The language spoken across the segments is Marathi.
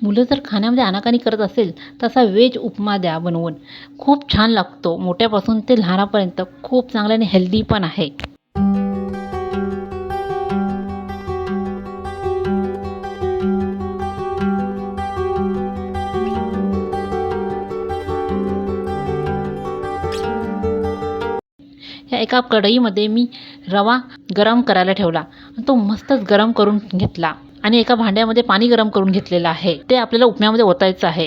मुलं जर खाण्यामध्ये आनाकानी करत असेल तसा व्हेज उपमा द्या बनवून. खूप छान लागतो. मोठ्यापासून ते लहानापर्यंत खूप चांगला आणि हेल्दी पण आहे. या एका कढईमध्ये मी रवा गरम करायला ठेवला आणि तो मस्तच गरम करून घेतला आणि एका भांड्यामध्ये पाणी गरम करून घेतलेलं आहे. ते आपल्याला उपम्यामध्ये ओतायचं आहे.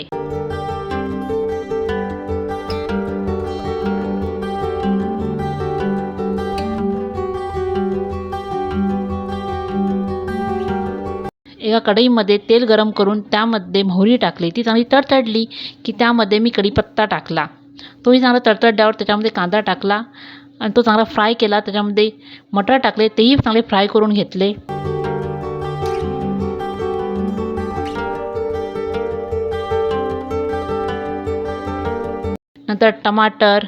एका कढईमध्ये तेल गरम करून त्यामध्ये मोहरी टाकली. ती चांगली तडतडली की त्यामध्ये मी कढीपत्ता टाकला. तोही चांगला तडतडल्यावर त्याच्यामध्ये कांदा टाकला आणि तो चांगला फ्राय केला. त्याच्यामध्ये मटर टाकले, तेही चांगले फ्राय करून घेतले. नंतर टमाटर,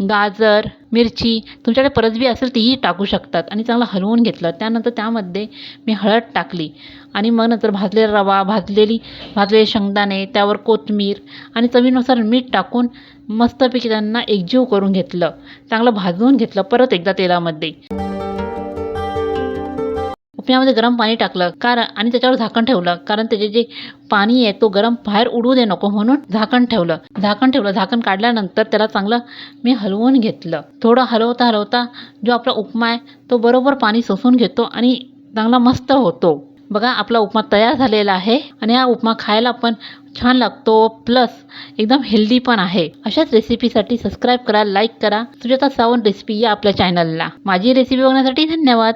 गाजर, मिरची तुमच्याकडे परसबी असेल तीही टाकू शकतात आणि चांगलं हलवून घेतलं. त्यानंतर त्यामध्ये मी हळद टाकली आणि मग नंतर भाजलेला रवा, भाजलेले शेंगदाणे, त्यावर कोथिंबीर आणि चवीनुसार मीठ टाकून मस्तपैकी त्यांना एकजीव करून घेतलं. चांगलं भाजून घेतलं परत एकदा तेलामध्ये. उपम्यामध्ये गरम पाणी टाकलं आणि त्याच्यावर झाकण ठेवलं. कारण त्याचे जे पाणी आहे तो गरम बाहेर उडू दे नको म्हणून झाकण ठेवलं. झाकण काढल्यानंतर त्याला चांगलं मी हलवून घेतलं. थोडं हलवता जो आपला उपमा आहे तो बरोबर पाणी शोषून घेतो आणि चांगला मस्त होतो. बघा आपला उपमा तयार झालेला आहे आणि हा उपमा खायला पण छान लागतो प्लस एकदम हेल्दी पण आहे. अशाच रेसिपीसाठी सबस्क्राईब करा, लाईक करा. सुजाता सावंत रेसिपी या आपल्या चॅनलला. माझी रेसिपी बघण्यासाठी धन्यवाद.